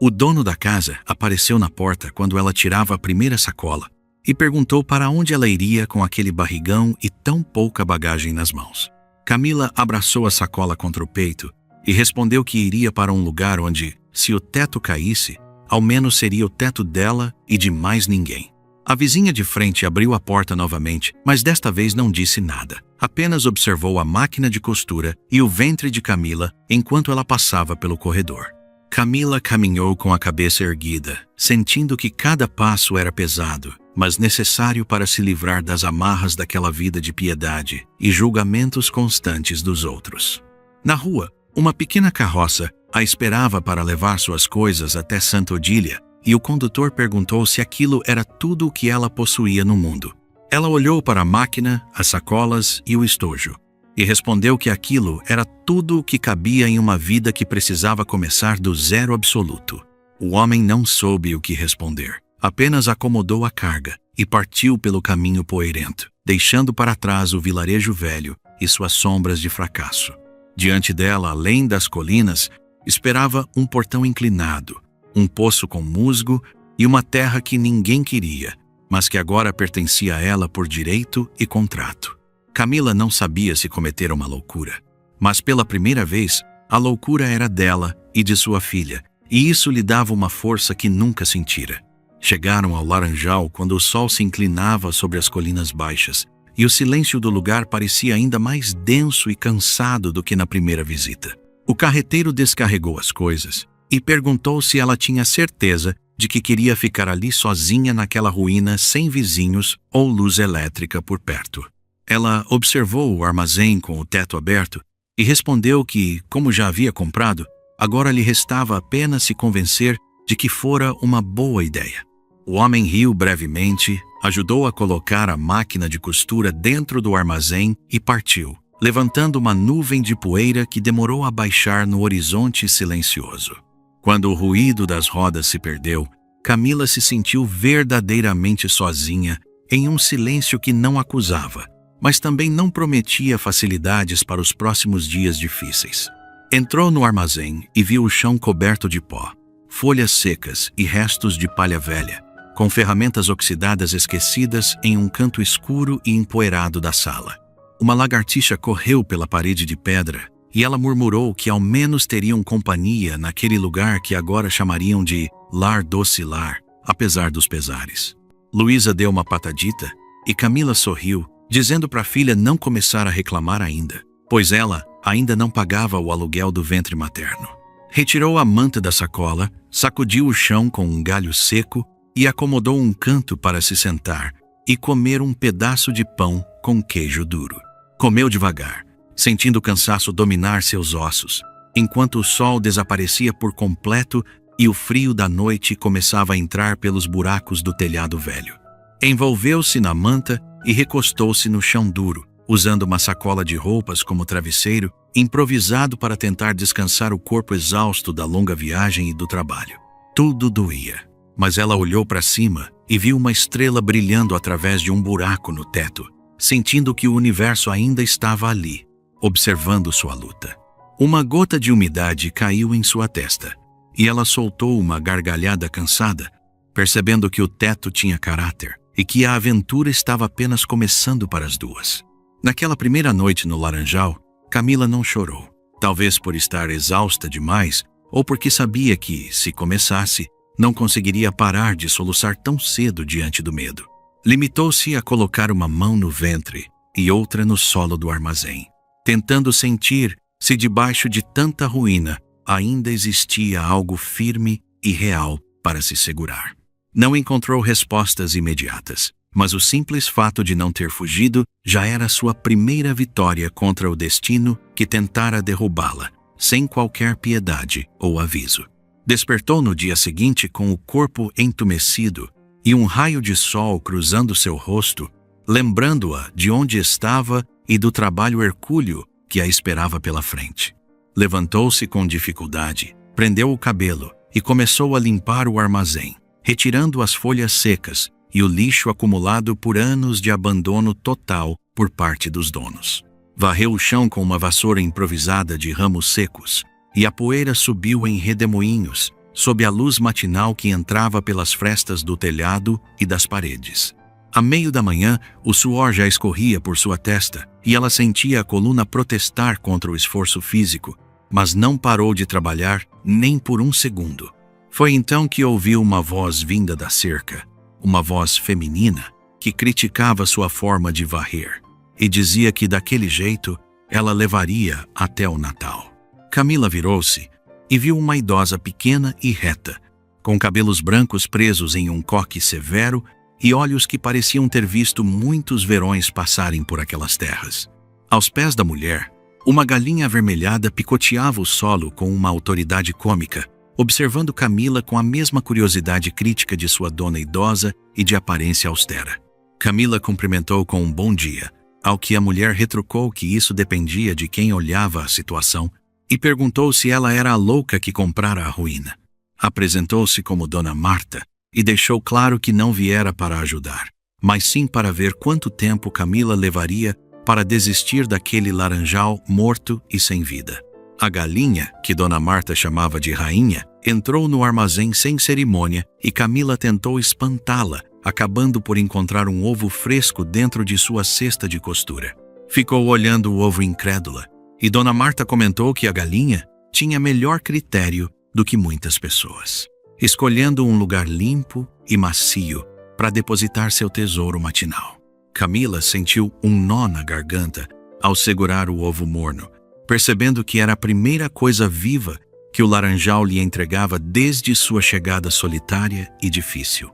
O dono da casa apareceu na porta quando ela tirava a primeira sacola e perguntou para onde ela iria com aquele barrigão e tão pouca bagagem nas mãos. Camila abraçou a sacola contra o peito e respondeu que iria para um lugar onde, se o teto caísse, ao menos seria o teto dela e de mais ninguém. A vizinha de frente abriu a porta novamente, mas desta vez não disse nada. Apenas observou a máquina de costura e o ventre de Camila enquanto ela passava pelo corredor. Camila caminhou com a cabeça erguida, sentindo que cada passo era pesado mas necessário para se livrar das amarras daquela vida de piedade e julgamentos constantes dos outros. Na rua, uma pequena carroça a esperava para levar suas coisas até Santa Odília, e o condutor perguntou se aquilo era tudo o que ela possuía no mundo. Ela olhou para a máquina, as sacolas e o estojo, e respondeu que aquilo era tudo o que cabia em uma vida que precisava começar do zero absoluto. O homem não soube o que responder, apenas acomodou a carga e partiu pelo caminho poeirento, deixando para trás o vilarejo velho e suas sombras de fracasso. Diante dela, além das colinas, esperava um portão inclinado, um poço com musgo e uma terra que ninguém queria, mas que agora pertencia a ela por direito e contrato. Camila não sabia se cometera uma loucura, mas pela primeira vez, a loucura era dela e de sua filha, e isso lhe dava uma força que nunca sentira. Chegaram ao laranjal quando o sol se inclinava sobre as colinas baixas, e o silêncio do lugar parecia ainda mais denso e cansado do que na primeira visita. O carreteiro descarregou as coisas e perguntou se ela tinha certeza de que queria ficar ali sozinha naquela ruína sem vizinhos ou luz elétrica por perto. Ela observou o armazém com o teto aberto e respondeu que, como já havia comprado, agora lhe restava apenas se convencer de que fora uma boa ideia. O homem riu brevemente, ajudou a colocar a máquina de costura dentro do armazém e partiu, levantando uma nuvem de poeira que demorou a baixar no horizonte silencioso. Quando o ruído das rodas se perdeu, Camila se sentiu verdadeiramente sozinha em um silêncio que não acusava, mas também não prometia facilidades para os próximos dias difíceis. Entrou no armazém e viu o chão coberto de pó, folhas secas e restos de palha velha, com ferramentas oxidadas esquecidas em um canto escuro e empoeirado da sala. Uma lagartixa correu pela parede de pedra e ela murmurou que ao menos teriam companhia naquele lugar que agora chamariam de Lar Doce Lar, apesar dos pesares. Luísa deu uma patadita e Camila sorriu, dizendo para a filha não começar a reclamar ainda, pois ela ainda não pagava o aluguel do ventre materno. Retirou a manta da sacola, sacudiu o chão com um galho seco e acomodou um canto para se sentar e comer um pedaço de pão com queijo duro. Comeu devagar, sentindo o cansaço dominar seus ossos, enquanto o sol desaparecia por completo e o frio da noite começava a entrar pelos buracos do telhado velho. Envolveu-se na manta e recostou-se no chão duro, usando uma sacola de roupas como travesseiro, improvisado para tentar descansar o corpo exausto da longa viagem e do trabalho. Tudo doía, mas ela olhou para cima e viu uma estrela brilhando através de um buraco no teto, sentindo que o universo ainda estava ali, observando sua luta. Uma gota de umidade caiu em sua testa, e ela soltou uma gargalhada cansada, percebendo que o teto tinha caráter e que a aventura estava apenas começando para as duas. Naquela primeira noite no Laranjal, Camila não chorou, talvez por estar exausta demais ou porque sabia que, se começasse, não conseguiria parar de soluçar tão cedo diante do medo. Limitou-se a colocar uma mão no ventre e outra no solo do armazém, tentando sentir se debaixo de tanta ruína ainda existia algo firme e real para se segurar. Não encontrou respostas imediatas, mas o simples fato de não ter fugido já era sua primeira vitória contra o destino que tentara derrubá-la, sem qualquer piedade ou aviso. Despertou no dia seguinte com o corpo entumecido e um raio de sol cruzando seu rosto, lembrando-a de onde estava e do trabalho hercúleo que a esperava pela frente. Levantou-se com dificuldade, prendeu o cabelo e começou a limpar o armazém, retirando as folhas secas e o lixo acumulado por anos de abandono total por parte dos donos. Varreu o chão com uma vassoura improvisada de ramos secos, e a poeira subiu em redemoinhos, sob a luz matinal que entrava pelas frestas do telhado e das paredes. À meio da manhã, o suor já escorria por sua testa, e ela sentia a coluna protestar contra o esforço físico, mas não parou de trabalhar nem por um segundo. Foi então que ouviu uma voz vinda da cerca, uma voz feminina, que criticava sua forma de varrer, e dizia que daquele jeito ela levaria até o Natal. Camila virou-se e viu uma idosa pequena e reta, com cabelos brancos presos em um coque severo e olhos que pareciam ter visto muitos verões passarem por aquelas terras. Aos pés da mulher, uma galinha avermelhada picoteava o solo com uma autoridade cômica, observando Camila com a mesma curiosidade crítica de sua dona idosa e de aparência austera. Camila cumprimentou com um bom dia, ao que a mulher retrucou que isso dependia de quem olhava a situação e perguntou se ela era a louca que comprara a ruína. Apresentou-se como Dona Marta e deixou claro que não viera para ajudar, mas sim para ver quanto tempo Camila levaria para desistir daquele laranjal morto e sem vida. A galinha, que Dona Marta chamava de rainha, entrou no armazém sem cerimônia e Camila tentou espantá-la, acabando por encontrar um ovo fresco dentro de sua cesta de costura. Ficou olhando o ovo incrédula e Dona Marta comentou que a galinha tinha melhor critério do que muitas pessoas, escolhendo um lugar limpo e macio para depositar seu tesouro matinal. Camila sentiu um nó na garganta ao segurar o ovo morno, percebendo que era a primeira coisa viva que o laranjal lhe entregava desde sua chegada solitária e difícil.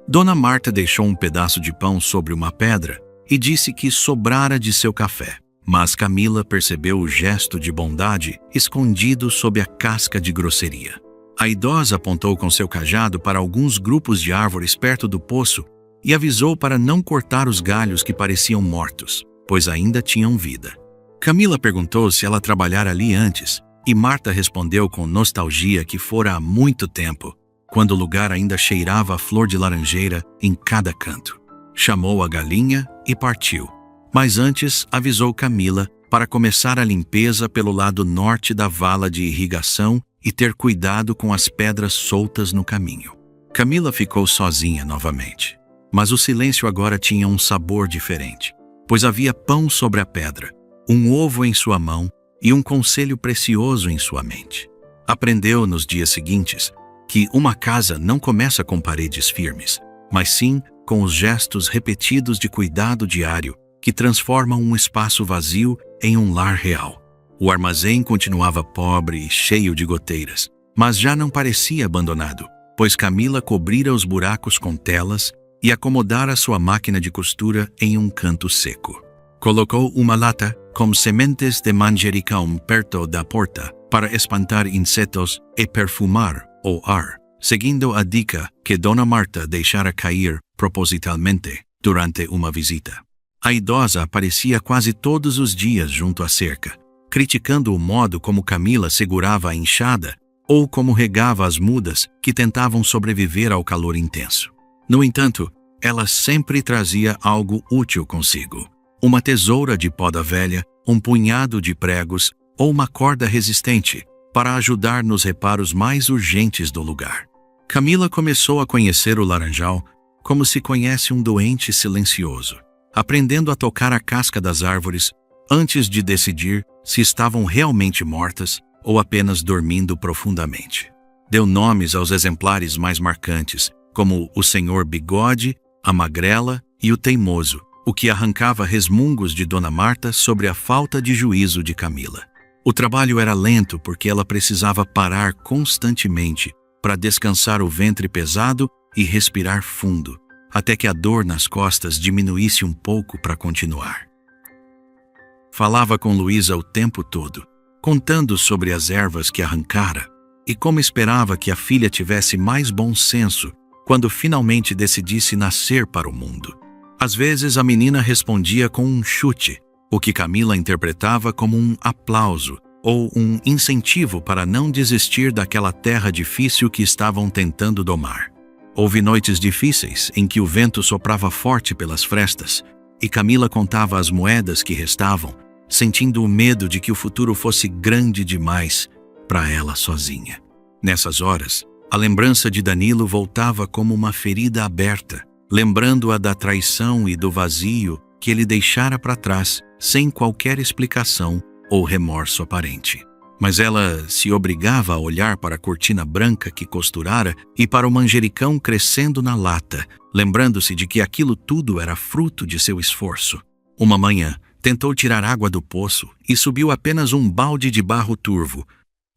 Dona Marta deixou um pedaço de pão sobre uma pedra e disse que sobrara de seu café, mas Camila percebeu o gesto de bondade escondido sob a casca de grosseria. A idosa apontou com seu cajado para alguns grupos de árvores perto do poço e avisou para não cortar os galhos que pareciam mortos, pois ainda tinham vida. Camila perguntou se ela trabalhara ali antes, e Marta respondeu com nostalgia que fora há muito tempo, quando o lugar ainda cheirava a flor de laranjeira em cada canto. Chamou a galinha e partiu, mas antes avisou Camila para começar a limpeza pelo lado norte da vala de irrigação e ter cuidado com as pedras soltas no caminho. Camila ficou sozinha novamente, mas o silêncio agora tinha um sabor diferente, pois havia pão sobre a pedra, um ovo em sua mão e um conselho precioso em sua mente. Aprendeu nos dias seguintes que uma casa não começa com paredes firmes, mas sim com os gestos repetidos de cuidado diário que transformam um espaço vazio em um lar real. O armazém continuava pobre e cheio de goteiras, mas já não parecia abandonado, pois Camila cobrira os buracos com telas e acomodara sua máquina de costura em um canto seco. Colocou uma lata com sementes de manjericão perto da porta para espantar insetos e perfumar o ar, seguindo a dica que Dona Marta deixara cair propositalmente durante uma visita. A idosa aparecia quase todos os dias junto à cerca, criticando o modo como Camila segurava a enxada ou como regava as mudas que tentavam sobreviver ao calor intenso. No entanto, ela sempre trazia algo útil consigo: uma tesoura de poda velha, um punhado de pregos ou uma corda resistente para ajudar nos reparos mais urgentes do lugar. Camila começou a conhecer o laranjal como se conhece um doente silencioso, aprendendo a tocar a casca das árvores antes de decidir se estavam realmente mortas ou apenas dormindo profundamente. Deu nomes aos exemplares mais marcantes, como o Senhor Bigode, a Magrela e o Teimoso, o que arrancava resmungos de Dona Marta sobre a falta de juízo de Camila. O trabalho era lento porque ela precisava parar constantemente para descansar o ventre pesado e respirar fundo, até que a dor nas costas diminuísse um pouco para continuar. Falava com Luísa o tempo todo, contando sobre as ervas que arrancara e como esperava que a filha tivesse mais bom senso quando finalmente decidisse nascer para o mundo. Às vezes a menina respondia com um chute, o que Camila interpretava como um aplauso ou um incentivo para não desistir daquela terra difícil que estavam tentando domar. Houve noites difíceis em que o vento soprava forte pelas frestas e Camila contava as moedas que restavam, sentindo o medo de que o futuro fosse grande demais para ela sozinha. Nessas horas, a lembrança de Danilo voltava como uma ferida aberta, lembrando-a da traição e do vazio que ele deixara para trás sem qualquer explicação ou remorso aparente. Mas ela se obrigava a olhar para a cortina branca que costurara e para o manjericão crescendo na lata, lembrando-se de que aquilo tudo era fruto de seu esforço. Uma manhã, tentou tirar água do poço e subiu apenas um balde de barro turvo,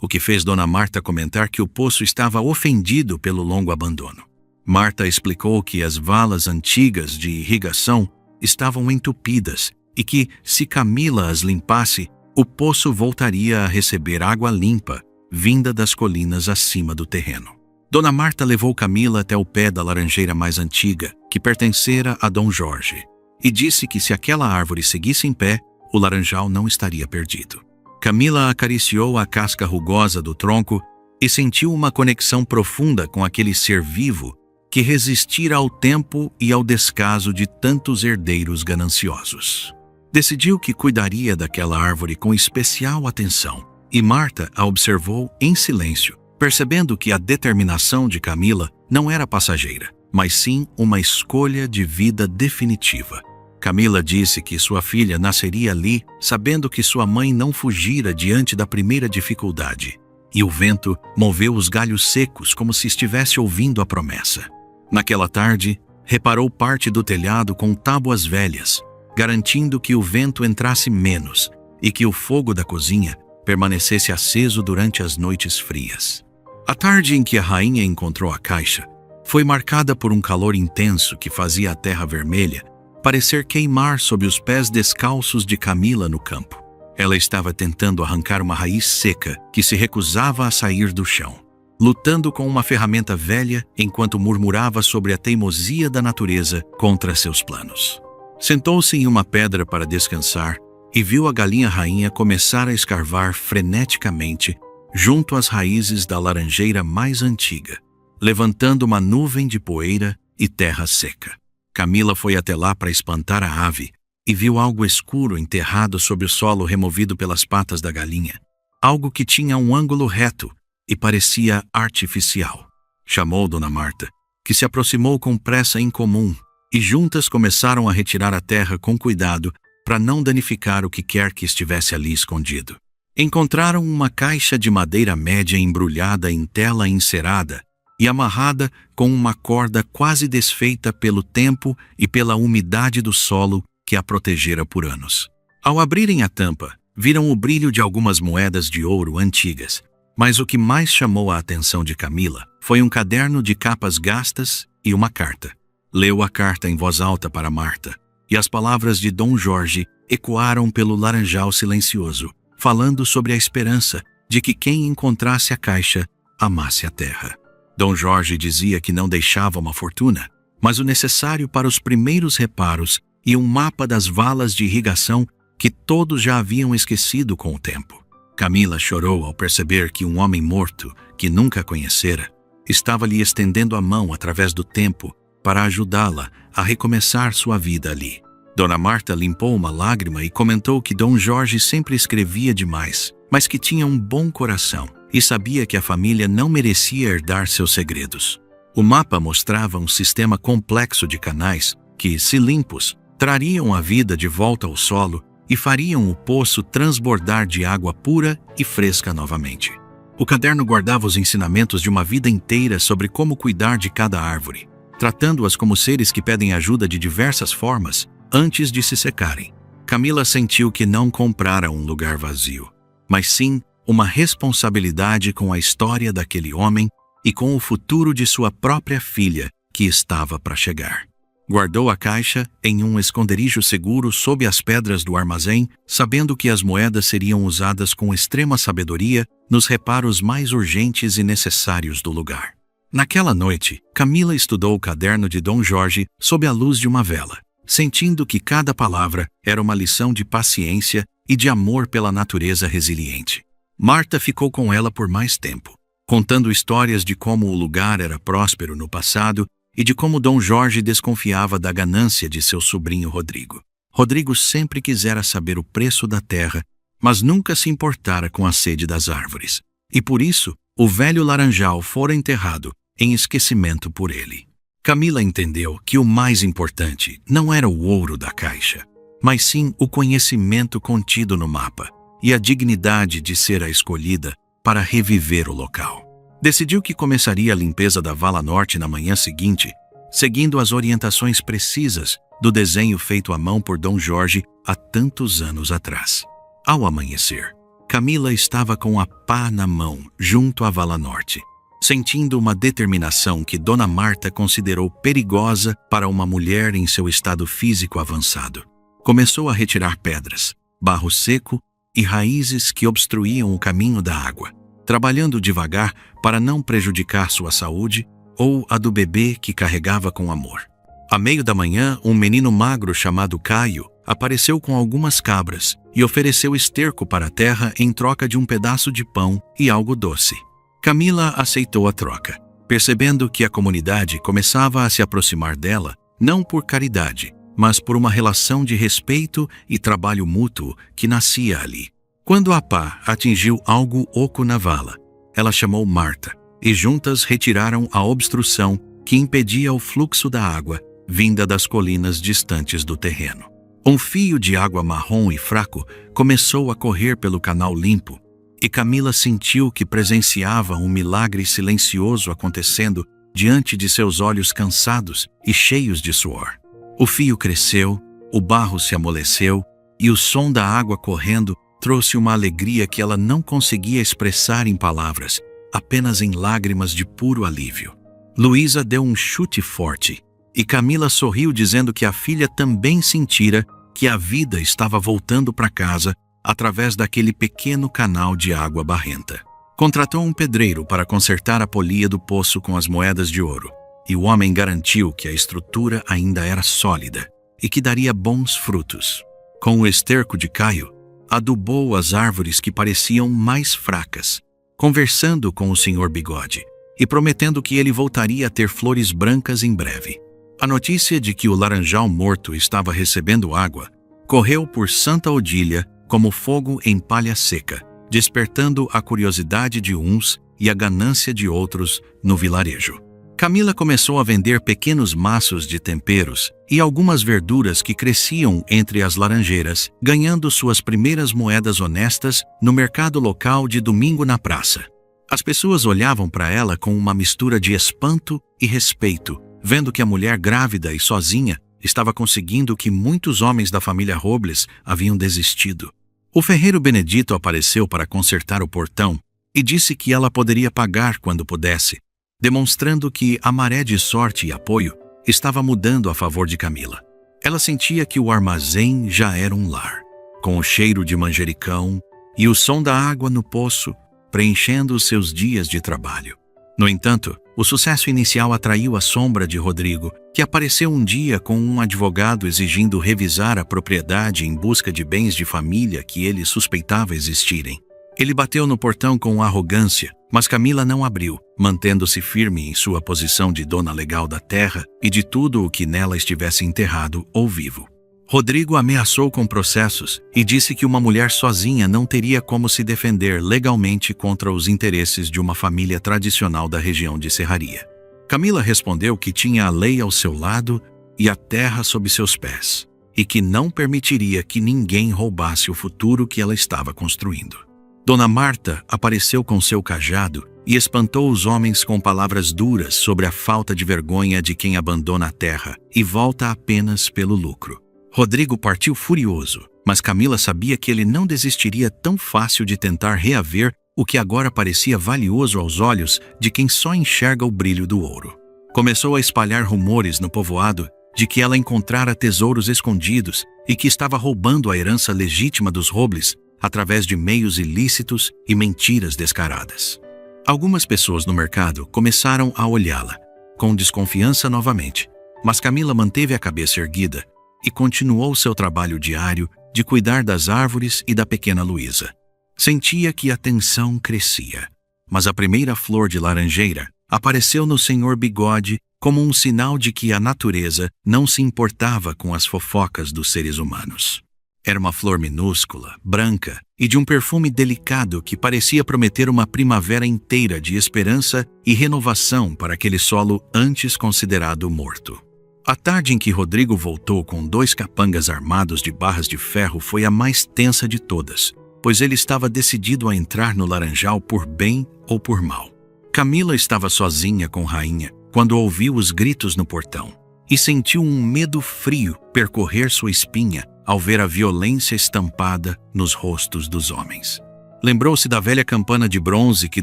o que fez Dona Marta comentar que o poço estava ofendido pelo longo abandono. Marta explicou que as valas antigas de irrigação estavam entupidas e que, se Camila as limpasse, o poço voltaria a receber água limpa, vinda das colinas acima do terreno. Dona Marta levou Camila até o pé da laranjeira mais antiga, que pertencera a Dom Jorge, e disse que se aquela árvore seguisse em pé, o laranjal não estaria perdido. Camila acariciou a casca rugosa do tronco e sentiu uma conexão profunda com aquele ser vivo que resistira ao tempo e ao descaso de tantos herdeiros gananciosos. Decidiu que cuidaria daquela árvore com especial atenção, e Marta a observou em silêncio, percebendo que a determinação de Camila não era passageira, mas sim uma escolha de vida definitiva. Camila disse que sua filha nasceria ali, sabendo que sua mãe não fugira diante da primeira dificuldade, e o vento moveu os galhos secos como se estivesse ouvindo a promessa. Naquela tarde, reparou parte do telhado com tábuas velhas, garantindo que o vento entrasse menos e que o fogo da cozinha permanecesse aceso durante as noites frias. A tarde em que a rainha encontrou a caixa foi marcada por um calor intenso que fazia a terra vermelha parecer queimar sob os pés descalços de Camila no campo. Ela estava tentando arrancar uma raiz seca que se recusava a sair do chão, lutando com uma ferramenta velha enquanto murmurava sobre a teimosia da natureza contra seus planos. Sentou-se em uma pedra para descansar e viu a galinha rainha começar a escarvar freneticamente junto às raízes da laranjeira mais antiga, levantando uma nuvem de poeira e terra seca. Camila foi até lá para espantar a ave e viu algo escuro enterrado sob o solo removido pelas patas da galinha, algo que tinha um ângulo reto e parecia artificial. Chamou Dona Marta, que se aproximou com pressa incomum, e juntas começaram a retirar a terra com cuidado para não danificar o que quer que estivesse ali escondido. Encontraram uma caixa de madeira média embrulhada em tela encerada e amarrada com uma corda quase desfeita pelo tempo e pela umidade do solo que a protegera por anos. Ao abrirem a tampa, viram o brilho de algumas moedas de ouro antigas, mas o que mais chamou a atenção de Camila foi um caderno de capas gastas e uma carta. Leu a carta em voz alta para Marta, e as palavras de Dom Jorge ecoaram pelo laranjal silencioso, falando sobre a esperança de que quem encontrasse a caixa amasse a terra. Dom Jorge dizia que não deixava uma fortuna, mas o necessário para os primeiros reparos e um mapa das valas de irrigação que todos já haviam esquecido com o tempo. Camila chorou ao perceber que um homem morto, que nunca conhecera, estava lhe estendendo a mão através do tempo para ajudá-la a recomeçar sua vida ali. Dona Marta limpou uma lágrima e comentou que Dom Jorge sempre escrevia demais, mas que tinha um bom coração e sabia que a família não merecia herdar seus segredos. O mapa mostrava um sistema complexo de canais que, se limpos, trariam a vida de volta ao solo e fariam o poço transbordar de água pura e fresca novamente. O caderno guardava os ensinamentos de uma vida inteira sobre como cuidar de cada árvore, tratando-as como seres que pedem ajuda de diversas formas antes de se secarem. Camila sentiu que não comprara um lugar vazio, mas sim uma responsabilidade com a história daquele homem e com o futuro de sua própria filha que estava para chegar. Guardou a caixa em um esconderijo seguro sob as pedras do armazém, sabendo que as moedas seriam usadas com extrema sabedoria nos reparos mais urgentes e necessários do lugar. Naquela noite, Camila estudou o caderno de Dom Jorge sob a luz de uma vela, sentindo que cada palavra era uma lição de paciência e de amor pela natureza resiliente. Marta ficou com ela por mais tempo, contando histórias de como o lugar era próspero no passado e de como Dom Jorge desconfiava da ganância de seu sobrinho Rodrigo. Rodrigo sempre quisera saber o preço da terra, mas nunca se importara com a sede das árvores, e por isso o velho laranjal fora enterrado em esquecimento por ele. Camila entendeu que o mais importante não era o ouro da caixa, mas sim o conhecimento contido no mapa e a dignidade de ser a escolhida para reviver o local. Decidiu que começaria a limpeza da vala norte na manhã seguinte, seguindo as orientações precisas do desenho feito à mão por Dom Jorge há tantos anos atrás. Ao amanhecer, Camila estava com a pá na mão junto à vala norte, sentindo uma determinação que Dona Marta considerou perigosa para uma mulher em seu estado físico avançado. Começou a retirar pedras, barro seco e raízes que obstruíam o caminho da água, trabalhando devagar para não prejudicar sua saúde ou a do bebê que carregava com amor. À meio da manhã, um menino magro chamado Caio apareceu com algumas cabras e ofereceu esterco para a terra em troca de um pedaço de pão e algo doce. Camila aceitou a troca, percebendo que a comunidade começava a se aproximar dela, não por caridade, mas por uma relação de respeito e trabalho mútuo que nascia ali. Quando a pá atingiu algo oco na vala, ela chamou Marta, e juntas retiraram a obstrução que impedia o fluxo da água vinda das colinas distantes do terreno. Um fio de água marrom e fraco começou a correr pelo canal limpo, e Camila sentiu que presenciava um milagre silencioso acontecendo diante de seus olhos cansados e cheios de suor. O fio cresceu, o barro se amoleceu, e o som da água correndo trouxe uma alegria que ela não conseguia expressar em palavras, apenas em lágrimas de puro alívio. Luísa deu um chute forte, e Camila sorriu dizendo que a filha também sentira que a vida estava voltando para casa através daquele pequeno canal de água barrenta. Contratou um pedreiro para consertar a polia do poço com as moedas de ouro, e o homem garantiu que a estrutura ainda era sólida e que daria bons frutos. Com o esterco de Caio, adubou as árvores que pareciam mais fracas, conversando com o Sr. Bigode e prometendo que ele voltaria a ter flores brancas em breve. A notícia de que o laranjal morto estava recebendo água correu por Santa Odília como fogo em palha seca, despertando a curiosidade de uns e a ganância de outros no vilarejo. Camila começou a vender pequenos maços de temperos e algumas verduras que cresciam entre as laranjeiras, ganhando suas primeiras moedas honestas no mercado local de domingo na praça. As pessoas olhavam para ela com uma mistura de espanto e respeito, vendo que a mulher grávida e sozinha estava conseguindo o que muitos homens da família Robles haviam desistido. O ferreiro Benedito apareceu para consertar o portão e disse que ela poderia pagar quando pudesse, demonstrando que a maré de sorte e apoio estava mudando a favor de Camila. Ela sentia que o armazém já era um lar, com o cheiro de manjericão e o som da água no poço preenchendo os seus dias de trabalho. No entanto, o sucesso inicial atraiu a sombra de Rodrigo, que apareceu um dia com um advogado exigindo revisar a propriedade em busca de bens de família que ele suspeitava existirem. Ele bateu no portão com arrogância, mas Camila não abriu, mantendo-se firme em sua posição de dona legal da terra e de tudo o que nela estivesse enterrado ou vivo. Rodrigo ameaçou com processos e disse que uma mulher sozinha não teria como se defender legalmente contra os interesses de uma família tradicional da região de Serraria. Camila respondeu que tinha a lei ao seu lado e a terra sob seus pés, e que não permitiria que ninguém roubasse o futuro que ela estava construindo. Dona Marta apareceu com seu cajado e espantou os homens com palavras duras sobre a falta de vergonha de quem abandona a terra e volta apenas pelo lucro. Rodrigo partiu furioso, mas Camila sabia que ele não desistiria tão fácil de tentar reaver o que agora parecia valioso aos olhos de quem só enxerga o brilho do ouro. Começou a espalhar rumores no povoado de que ela encontrara tesouros escondidos e que estava roubando a herança legítima dos Robles através de meios ilícitos e mentiras descaradas. Algumas pessoas no mercado começaram a olhá-la, com desconfiança novamente, mas Camila manteve a cabeça erguida e continuou seu trabalho diário de cuidar das árvores e da pequena Luísa. Sentia que a tensão crescia, mas a primeira flor de laranjeira apareceu no Sr. Bigode como um sinal de que a natureza não se importava com as fofocas dos seres humanos. Era uma flor minúscula, branca e de um perfume delicado que parecia prometer uma primavera inteira de esperança e renovação para aquele solo antes considerado morto. A tarde em que Rodrigo voltou com 2 capangas armados de barras de ferro foi a mais tensa de todas, pois ele estava decidido a entrar no laranjal por bem ou por mal. Camila estava sozinha com Rainha quando ouviu os gritos no portão e sentiu um medo frio percorrer sua espinha ao ver a violência estampada nos rostos dos homens. Lembrou-se da velha campana de bronze que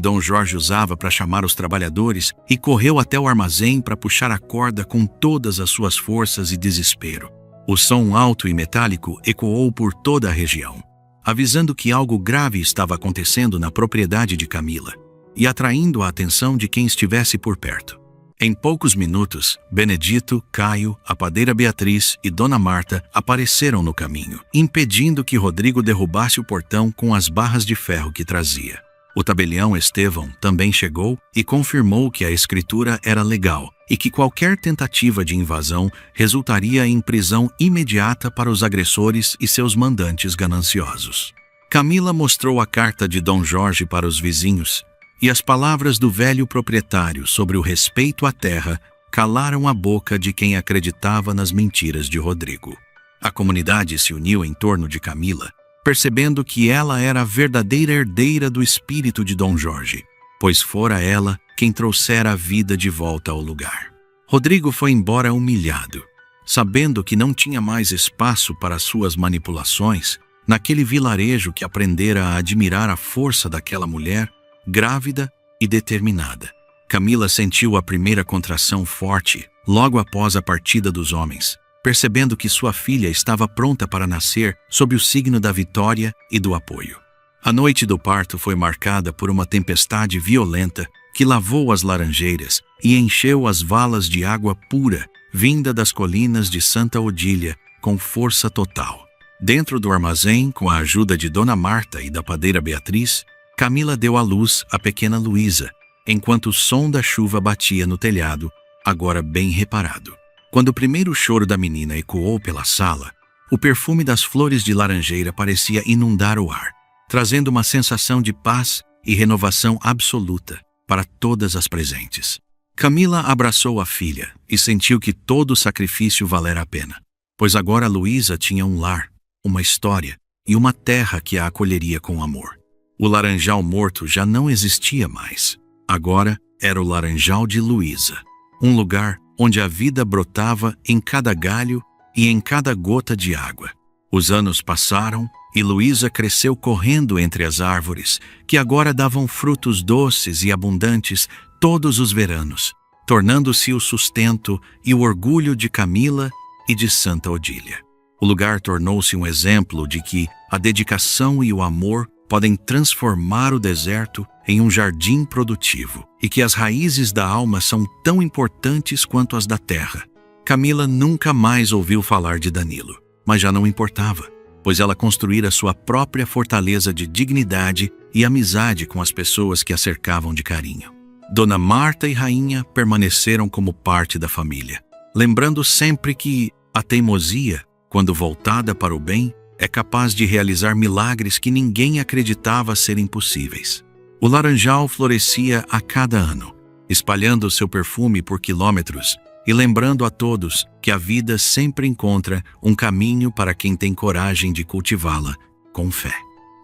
Dom Jorge usava para chamar os trabalhadores e correu até o armazém para puxar a corda com todas as suas forças e desespero. O som alto e metálico ecoou por toda a região, avisando que algo grave estava acontecendo na propriedade de Camila e atraindo a atenção de quem estivesse por perto. Em poucos minutos, Benedito, Caio, a padeira Beatriz e Dona Marta apareceram no caminho, impedindo que Rodrigo derrubasse o portão com as barras de ferro que trazia. O tabelião Estevão também chegou e confirmou que a escritura era legal e que qualquer tentativa de invasão resultaria em prisão imediata para os agressores e seus mandantes gananciosos. Camila mostrou a carta de Dom Jorge para os vizinhos, e as palavras do velho proprietário sobre o respeito à terra calaram a boca de quem acreditava nas mentiras de Rodrigo. A comunidade se uniu em torno de Camila, percebendo que ela era a verdadeira herdeira do espírito de Dom Jorge, pois fora ela quem trouxera a vida de volta ao lugar. Rodrigo foi embora humilhado, sabendo que não tinha mais espaço para suas manipulações naquele vilarejo que aprendera a admirar a força daquela mulher grávida e determinada. Camila sentiu a primeira contração forte logo após a partida dos homens, percebendo que sua filha estava pronta para nascer sob o signo da vitória e do apoio. A noite do parto foi marcada por uma tempestade violenta que lavou as laranjeiras e encheu as valas de água pura vinda das colinas de Santa Odília com força total. Dentro do armazém, com a ajuda de Dona Marta e da padeira Beatriz, Camila deu à luz a pequena Luísa, enquanto o som da chuva batia no telhado, agora bem reparado. Quando o primeiro choro da menina ecoou pela sala, o perfume das flores de laranjeira parecia inundar o ar, trazendo uma sensação de paz e renovação absoluta para todas as presentes. Camila abraçou a filha e sentiu que todo o sacrifício valera a pena, pois agora Luísa tinha um lar, uma história e uma terra que a acolheria com amor. O laranjal morto já não existia mais. Agora era o laranjal de Luísa, um lugar onde a vida brotava em cada galho e em cada gota de água. Os anos passaram e Luísa cresceu correndo entre as árvores, que agora davam frutos doces e abundantes todos os veranos, tornando-se o sustento e o orgulho de Camila e de Santa Odília. O lugar tornou-se um exemplo de que a dedicação e o amor podem transformar o deserto em um jardim produtivo e que as raízes da alma são tão importantes quanto as da terra. Camila nunca mais ouviu falar de Danilo, mas já não importava, pois ela construíra sua própria fortaleza de dignidade e amizade com as pessoas que a cercavam de carinho. Dona Marta e Rainha permaneceram como parte da família, lembrando sempre que a teimosia, quando voltada para o bem, é capaz de realizar milagres que ninguém acreditava serem possíveis. O laranjal florescia a cada ano, espalhando seu perfume por quilômetros e lembrando a todos que a vida sempre encontra um caminho para quem tem coragem de cultivá-la com fé.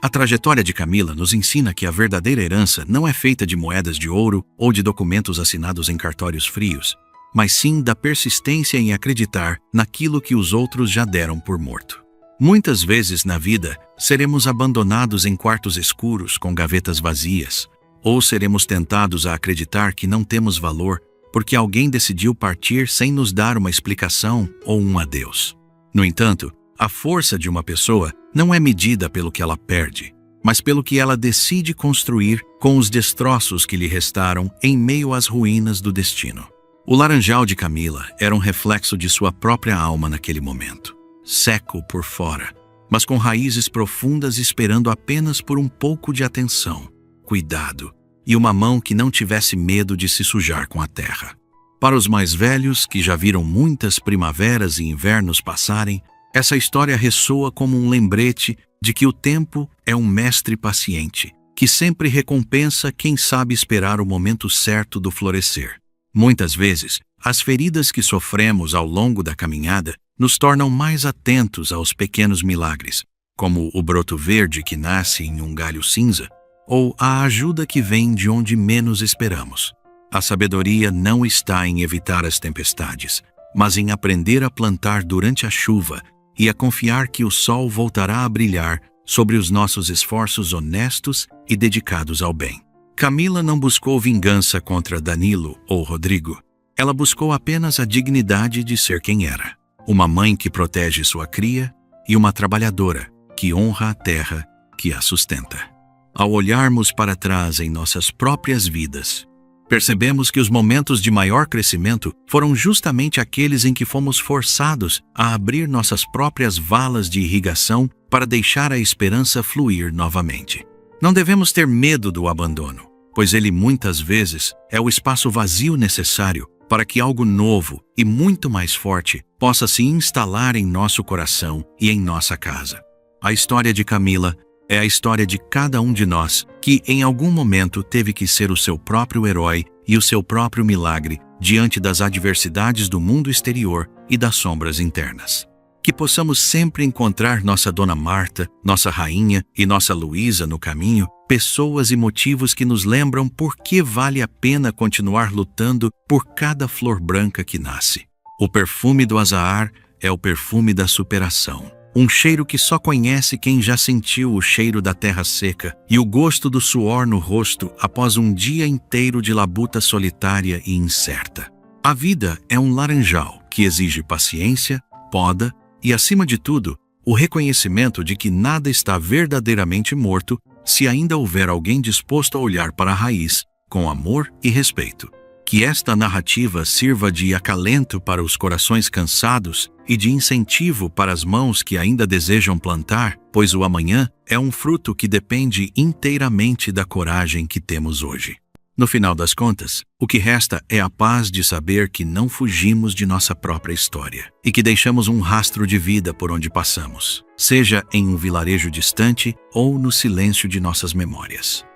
A trajetória de Camila nos ensina que a verdadeira herança não é feita de moedas de ouro ou de documentos assinados em cartórios frios, mas sim da persistência em acreditar naquilo que os outros já deram por morto. Muitas vezes na vida, seremos abandonados em quartos escuros com gavetas vazias, ou seremos tentados a acreditar que não temos valor porque alguém decidiu partir sem nos dar uma explicação ou um adeus. No entanto, a força de uma pessoa não é medida pelo que ela perde, mas pelo que ela decide construir com os destroços que lhe restaram em meio às ruínas do destino. O laranjal de Camila era um reflexo de sua própria alma naquele momento. Seco por fora, mas com raízes profundas esperando apenas por um pouco de atenção, cuidado e uma mão que não tivesse medo de se sujar com a terra. Para os mais velhos, que já viram muitas primaveras e invernos passarem, essa história ressoa como um lembrete de que o tempo é um mestre paciente, que sempre recompensa quem sabe esperar o momento certo do florescer. Muitas vezes, as feridas que sofremos ao longo da caminhada nos tornam mais atentos aos pequenos milagres, como o broto verde que nasce em um galho cinza, ou a ajuda que vem de onde menos esperamos. A sabedoria não está em evitar as tempestades, mas em aprender a plantar durante a chuva e a confiar que o sol voltará a brilhar sobre os nossos esforços honestos e dedicados ao bem. Camila não buscou vingança contra Danilo ou Rodrigo. Ela buscou apenas a dignidade de ser quem era. Uma mãe que protege sua cria e uma trabalhadora que honra a terra que a sustenta. Ao olharmos para trás em nossas próprias vidas, percebemos que os momentos de maior crescimento foram justamente aqueles em que fomos forçados a abrir nossas próprias valas de irrigação para deixar a esperança fluir novamente. Não devemos ter medo do abandono, pois ele muitas vezes é o espaço vazio necessário para que algo novo e muito mais forte possa se instalar em nosso coração e em nossa casa. A história de Camila é a história de cada um de nós que, em algum momento, teve que ser o seu próprio herói e o seu próprio milagre diante das adversidades do mundo exterior e das sombras internas. Que possamos sempre encontrar nossa Dona Marta, nossa Rainha e nossa Luísa no caminho, pessoas e motivos que nos lembram por que vale a pena continuar lutando por cada flor branca que nasce. O perfume do azahar é o perfume da superação. Um cheiro que só conhece quem já sentiu o cheiro da terra seca e o gosto do suor no rosto após um dia inteiro de labuta solitária e incerta. A vida é um laranjal que exige paciência, poda e, acima de tudo, o reconhecimento de que nada está verdadeiramente morto se ainda houver alguém disposto a olhar para a raiz com amor e respeito. Que esta narrativa sirva de acalento para os corações cansados e de incentivo para as mãos que ainda desejam plantar, pois o amanhã é um fruto que depende inteiramente da coragem que temos hoje. No final das contas, o que resta é a paz de saber que não fugimos de nossa própria história e que deixamos um rastro de vida por onde passamos, seja em um vilarejo distante ou no silêncio de nossas memórias.